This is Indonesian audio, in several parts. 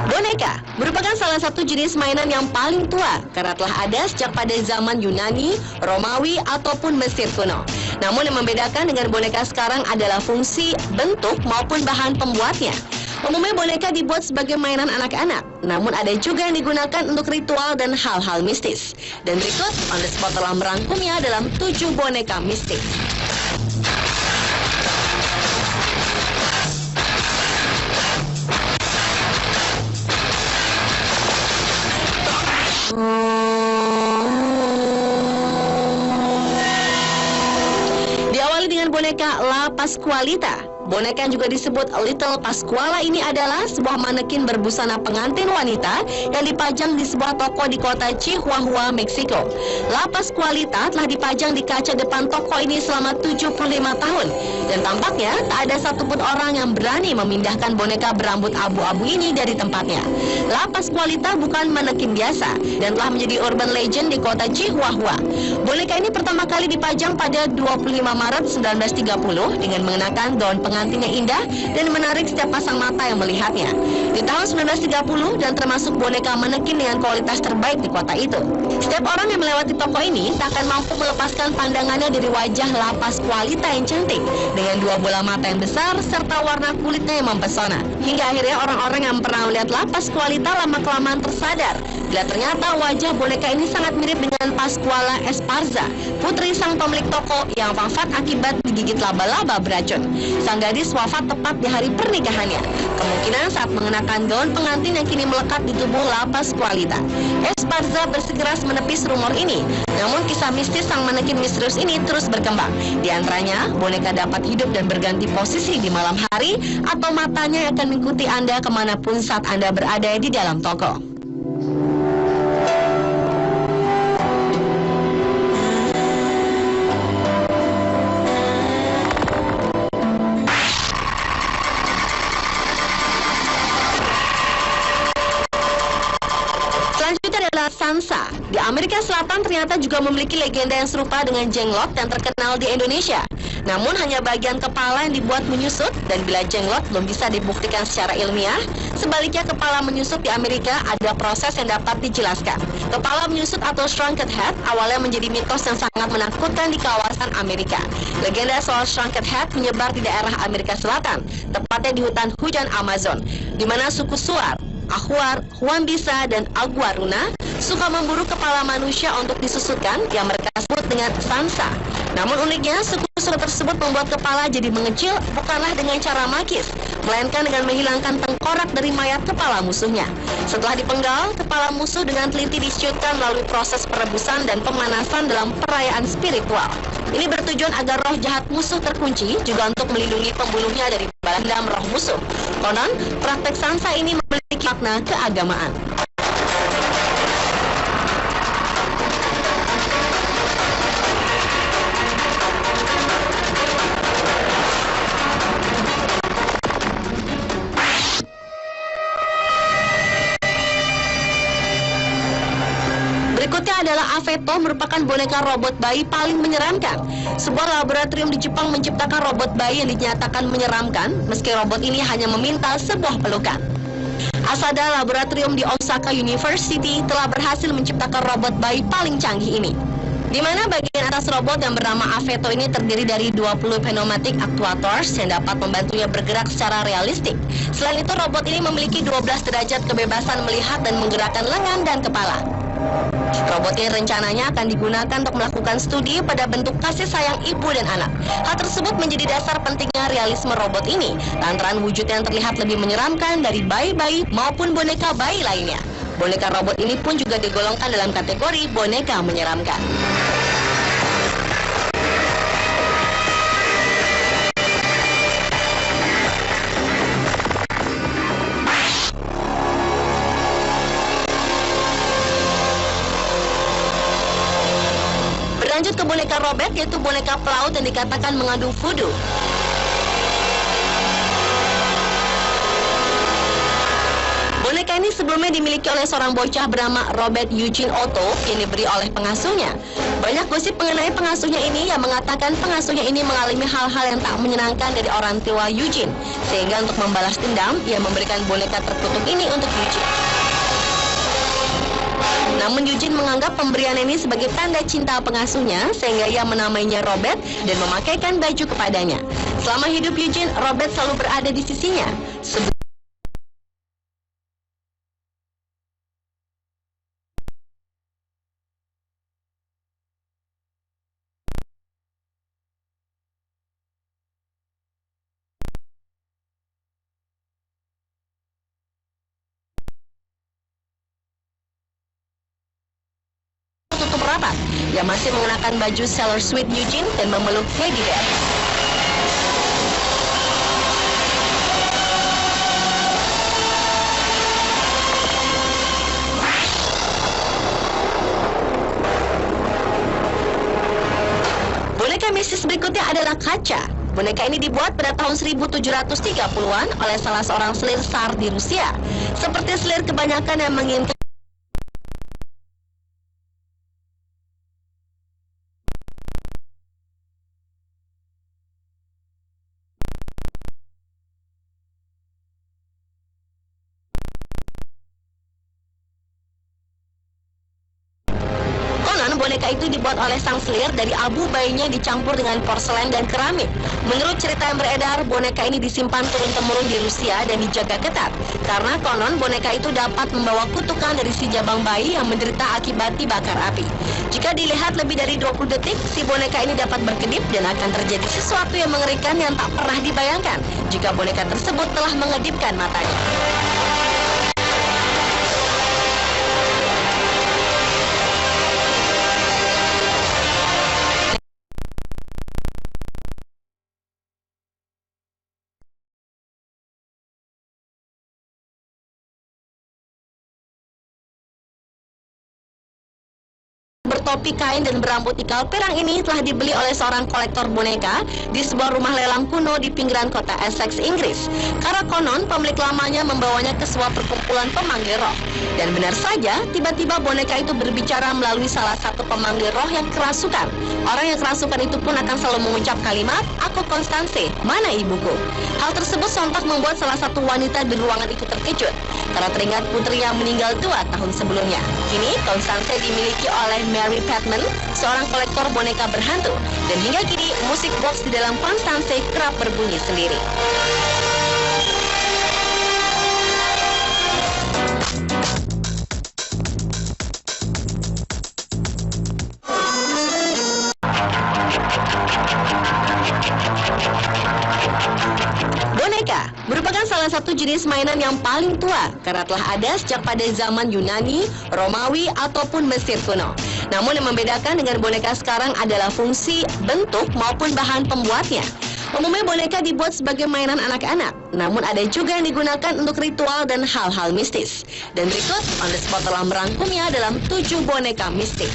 Boneka merupakan salah satu jenis mainan yang paling tua karena telah ada sejak pada zaman Yunani, Romawi, ataupun Mesir kuno. Namun yang membedakan dengan boneka sekarang adalah fungsi, bentuk, maupun bahan pembuatnya. Umumnya boneka dibuat sebagai mainan anak-anak, namun ada juga yang digunakan untuk ritual dan hal-hal mistis. Dan berikut, On The Spot telah merangkumnya dalam 7 boneka mistis. Diawali dengan boneka La Pascualita. Boneka yang juga disebut Little Pascuala ini adalah sebuah manekin berbusana pengantin wanita yang dipajang di sebuah toko di kota Chihuahua, Meksiko. La Pascualita telah dipajang di kaca depan toko ini selama 75 tahun. Dan tampaknya tak ada satupun orang yang berani memindahkan boneka berambut abu-abu ini dari tempatnya. La Pascualita bukan manekin biasa dan telah menjadi urban legend di kota Chihuahua. Boneka ini pertama kali dipajang pada 25 Maret 1930 dengan mengenakan gaun pengantin yang indah dan menarik setiap pasang mata yang melihatnya. Di tahun 1930 dan termasuk boneka manekin dengan kualitas terbaik di kota itu. Setiap orang yang melewati toko ini tak akan mampu melepaskan pandangannya dari wajah La Pascualita yang cantik dengan 2 bola mata yang besar serta warna kulitnya yang mempesona. Hingga akhirnya orang-orang yang pernah melihat La Pascualita lama-kelamaan tersadar bila ternyata wajah boneka ini sangat mirip dengan Pascuala Esparza, putri sang pemilik toko yang wafat akibat digigit laba-laba beracun. Sang gadis wafat tepat di hari pernikahannya. Kemungkinan saat mengenakan gaun pengantin yang kini melekat di tubuh La Pascualita. Esparza bersikeras menepis rumor ini. Namun kisah mistis sang manekin misterius ini terus berkembang. Di antaranya, boneka dapat hidup dan berganti posisi di malam hari atau matanya akan mengikuti Anda kemanapun saat Anda berada di dalam toko. Sansa. Di Amerika Selatan ternyata juga memiliki legenda yang serupa dengan jenglot yang terkenal di Indonesia. Namun hanya bagian kepala yang dibuat menyusut dan bila jenglot belum bisa dibuktikan secara ilmiah, sebaliknya kepala menyusut di Amerika ada proses yang dapat dijelaskan. Kepala menyusut atau shrunken head awalnya menjadi mitos yang sangat menakutkan di kawasan Amerika. Legenda soal shrunken head menyebar di daerah Amerika Selatan, tepatnya di hutan hujan Amazon, di mana suku Suar, Achuar, Huambisa, dan Aguaruna suka memburu kepala manusia untuk disusutkan yang mereka sebut dengan Sansa. Namun uniknya, suku-suku tersebut membuat kepala jadi mengecil bukanlah dengan cara magis, melainkan dengan menghilangkan tengkorak dari mayat kepala musuhnya. Setelah dipenggal, kepala musuh dengan teliti disiutkan melalui proses perebusan dan pemanasan dalam perayaan spiritual. Ini bertujuan agar roh jahat musuh terkunci, juga untuk melindungi pembunuhnya dari balas dendam roh musuh. Konon, praktek Sansa ini memiliki makna keagamaan. Berikutnya adalah Aveto, merupakan boneka robot bayi paling menyeramkan. Sebuah laboratorium di Jepang menciptakan robot bayi yang dinyatakan menyeramkan, meski robot ini hanya meminta sebuah pelukan. Asada Laboratorium di Osaka University telah berhasil menciptakan robot bayi paling canggih ini, di mana bagian atas robot yang bernama Aveto ini terdiri dari 20 pneumatic actuators yang dapat membantunya bergerak secara realistik. Selain itu, robot ini memiliki 12 derajat kebebasan melihat dan menggerakkan lengan dan kepala. Robot ini rencananya akan digunakan untuk melakukan studi pada bentuk kasih sayang ibu dan anak. Hal tersebut menjadi dasar pentingnya realisme robot ini, lantaran wujudnya yang terlihat lebih menyeramkan dari bayi-bayi maupun boneka bayi lainnya. Boneka robot ini pun juga digolongkan dalam kategori boneka menyeramkan. Lanjut ke boneka robek, yaitu boneka pelaut yang dikatakan mengandung voodoo. Boneka ini sebenarnya sebelumnya dimiliki oleh seorang bocah bernama Robert Eugene Otto yang diberi oleh pengasuhnya. Banyak gosip mengenai pengasuhnya ini yang mengatakan pengasuhnya ini mengalami hal-hal yang tak menyenangkan dari orang tua Eugene, sehingga untuk membalas dendam, ia memberikan boneka terkutuk ini untuk Eugene. Namun Eugene menganggap pemberian ini sebagai tanda cinta pengasuhnya, sehingga ia menamainya Robert dan memakaikan baju kepadanya. Selama hidup Eugene, Robert selalu berada di sisinya. Tutup rapat, ia masih mengenakan baju Sailor Sweet Eugene dan memeluk teddy bear. Boneka mistis berikutnya adalah Kacha. Boneka ini dibuat pada tahun 1730-an oleh salah seorang selir Tsar di Rusia. Seperti selir kebanyakan yang menginginkan boneka itu dibuat oleh sang selir dari abu bayinya dicampur dengan porselen dan keramik. Menurut cerita yang beredar, boneka ini disimpan turun-temurun di Rusia dan dijaga ketat. Karena konon boneka itu dapat membawa kutukan dari si jabang bayi yang menderita akibat dibakar api. Jika dilihat lebih dari 20 detik, si boneka ini dapat berkedip dan akan terjadi sesuatu yang mengerikan yang tak pernah dibayangkan jika boneka tersebut telah mengedipkan matanya. Bertopi kain dan berambut ikal perang ini telah dibeli oleh seorang kolektor boneka di sebuah rumah lelang kuno di pinggiran kota Essex, Inggris. Karena konon pemilik lamanya membawanya ke sebuah perkumpulan pemanggil roh. Dan benar saja, tiba-tiba boneka itu berbicara melalui salah satu pemanggil roh yang kerasukan. Orang yang kerasukan itu pun akan selalu mengucap kalimat, "Aku Konstanse, mana ibuku?" Hal tersebut sontak membuat salah satu wanita di ruangan itu terkejut karena teringat putrinya meninggal 2 tahun sebelumnya. Kini Konstanse dimiliki oleh Mary Patman, seorang kolektor boneka berhantu, dan hingga kini musik box di dalam Konstanse kerap berbunyi sendiri. Boneka merupakan salah satu jenis mainan yang paling tua karena telah ada sejak pada zaman Yunani, Romawi, ataupun Mesir kuno. Namun yang membedakan dengan boneka sekarang adalah fungsi, bentuk, maupun bahan pembuatnya. Umumnya boneka dibuat sebagai mainan anak-anak, namun ada juga yang digunakan untuk ritual dan hal-hal mistis. Dan berikut, On The Spot telah merangkumnya dalam 7 boneka mistis.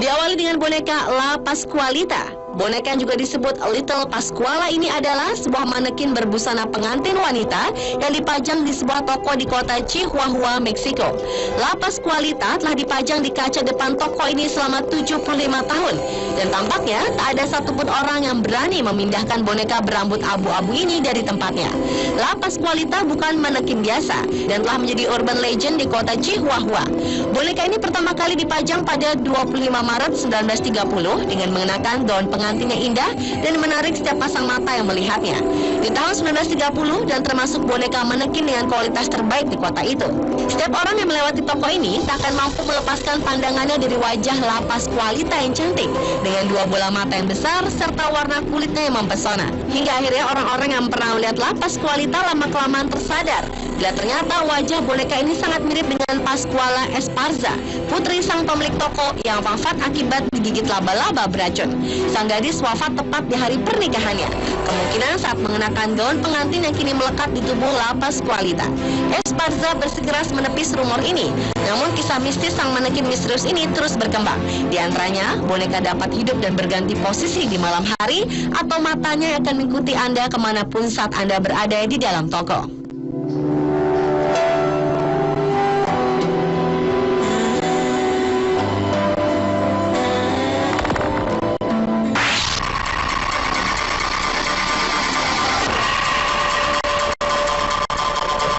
Diawali dengan boneka La Pasqualita. Boneka yang juga disebut Little Pasquala ini adalah sebuah manekin berbusana pengantin wanita yang dipajang di sebuah toko di kota Chihuahua, Meksiko. La Pasqualita telah dipajang di kaca depan toko ini selama 75 tahun. Dan tampaknya tak ada satupun orang yang berani memindahkan boneka berambut abu-abu ini dari tempatnya. La Pasqualita bukan manekin biasa dan telah menjadi urban legend di kota Chihuahua. Boneka ini pertama kali dipajang pada 25 Maret 1930 dengan mengenakan gaun pengantin yang indah dan menarik setiap pasang mata yang melihatnya. Di tahun 1930 dan termasuk boneka manekin dengan kualitas terbaik di kota itu. Setiap orang yang melewati toko ini tak akan mampu melepaskan pandangannya dari wajah La Pasqualita yang cantik dengan 2 bola mata yang besar serta warna kulitnya yang mempesona. Hingga akhirnya orang-orang yang pernah melihat La Pasqualita lama-kelamaan tersadar Bila ternyata wajah boneka ini sangat mirip dengan Pascuala Esparza, putri sang pemilik toko yang wafat akibat digigit laba-laba beracun. Sang gadis wafat tepat di hari pernikahannya, kemungkinan saat mengenakan gaun pengantin yang kini melekat di tubuh La Pascualita. Esparza bersikeras menepis rumor ini, namun kisah mistis sang manekin misterius ini terus berkembang. Di antaranya, boneka dapat hidup dan berganti posisi di malam hari, atau matanya akan mengikuti Anda kemanapun saat Anda berada di dalam toko.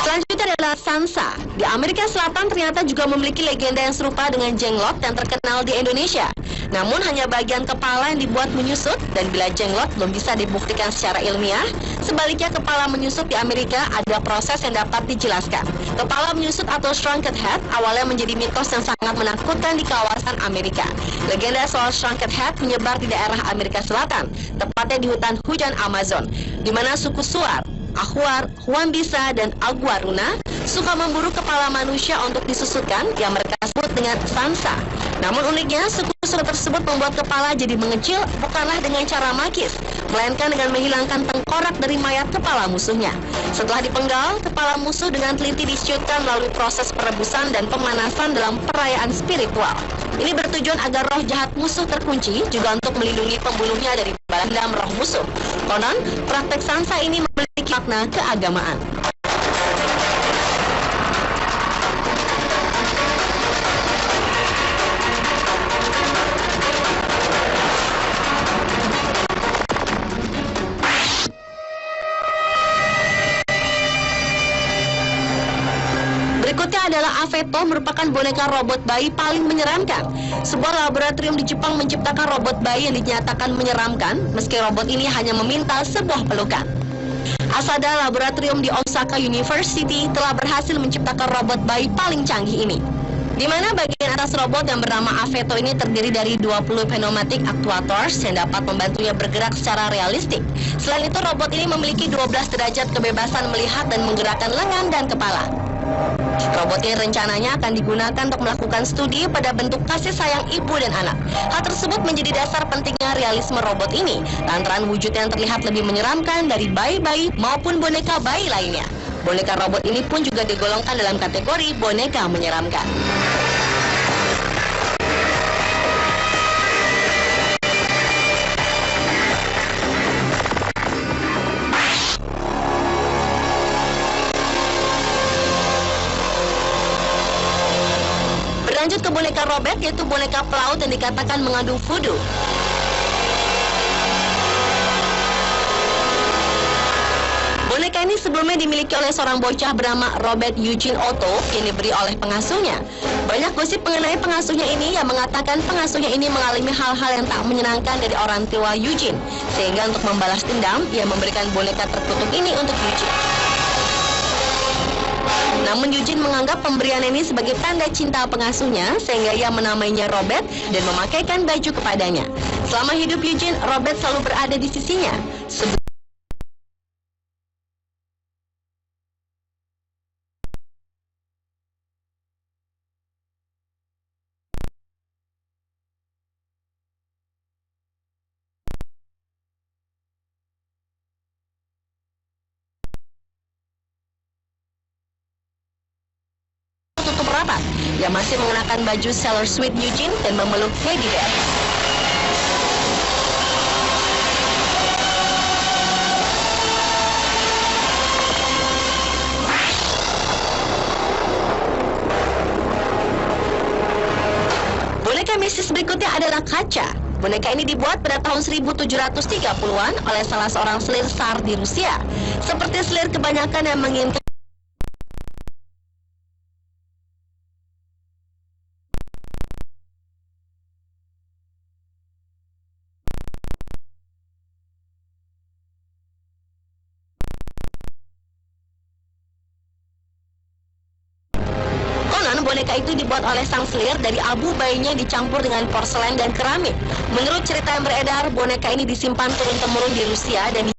Selanjutnya adalah Sansa. Di Amerika Selatan ternyata juga memiliki legenda yang serupa dengan jenglot yang terkenal di Indonesia. Namun hanya bagian kepala yang dibuat menyusut, dan bila jenglot belum bisa dibuktikan secara ilmiah, sebaliknya kepala menyusut di Amerika ada proses yang dapat dijelaskan. Kepala menyusut atau shrunken head awalnya menjadi mitos yang sangat menakutkan di kawasan Amerika. Legenda soal shrunken head menyebar di daerah Amerika Selatan, tepatnya di hutan hujan Amazon, di mana suku Suar, Ahuar, Huambisa, dan Aguaruna suka memburu kepala manusia untuk disusutkan yang mereka sebut dengan Sansa. Namun uniknya, suku-suku tersebut membuat kepala jadi mengecil bukanlah dengan cara magis, melainkan dengan menghilangkan tengkorak dari mayat kepala musuhnya. Setelah dipenggal, kepala musuh dengan teliti disiutkan melalui proses perebusan dan pemanasan dalam perayaan spiritual. Ini bertujuan agar roh jahat musuh terkunci, juga untuk melindungi pembunuhnya dari balas dendam roh musuh. Konon, praktek Sansa ini memiliki makna keagamaan. Berikutnya adalah Aveto, merupakan boneka robot bayi paling menyeramkan. Sebuah laboratorium di Jepang menciptakan robot bayi yang dinyatakan menyeramkan, meski robot ini hanya meminta sebuah pelukan. Asada Laboratorium di Osaka University telah berhasil menciptakan robot bayi paling canggih ini, di mana bagian atas robot yang bernama Aveto ini terdiri dari 20 pneumatic actuators yang dapat membantunya bergerak secara realistik. Selain itu, robot ini memiliki 12 derajat kebebasan melihat dan menggerakkan lengan dan kepala. Robot ini rencananya akan digunakan untuk melakukan studi pada bentuk kasih sayang ibu dan anak. Hal tersebut menjadi dasar pentingnya realisme robot ini, lantaran wujudnya yang terlihat lebih menyeramkan dari bayi-bayi maupun boneka bayi lainnya. Boneka robot ini pun juga digolongkan dalam kategori boneka menyeramkan. Lanjut ke boneka robek, yaitu boneka pelaut yang dikatakan mengandung voodoo. Boneka ini sebelumnya dimiliki oleh seorang bocah bernama Robert Eugene Otto yang diberi oleh pengasuhnya. Banyak gosip mengenai pengasuhnya ini yang mengatakan pengasuhnya ini mengalami hal-hal yang tak menyenangkan dari orang tua Eugene, sehingga untuk membalas dendam, ia memberikan boneka terkutuk ini untuk Eugene. Namun Eugene menganggap pemberian ini sebagai tanda cinta pengasuhnya, sehingga ia menamainya Robert dan memakaikan baju kepadanya. Selama hidup Eugene, Robert selalu berada di sisinya. Tutup rapat, yang masih mengenakan baju Sailor Sweet Eugene dan memeluk teddy bear. Boneka mistis berikutnya adalah Kaca. Boneka ini dibuat pada tahun 1730-an oleh salah seorang selir Tsar di Rusia. Seperti selir kebanyakan yang menginginkan boneka itu dibuat oleh sang selir dari abu bayinya dicampur dengan porselen dan keramik. Menurut cerita yang beredar, boneka ini disimpan turun-temurun di Rusia dan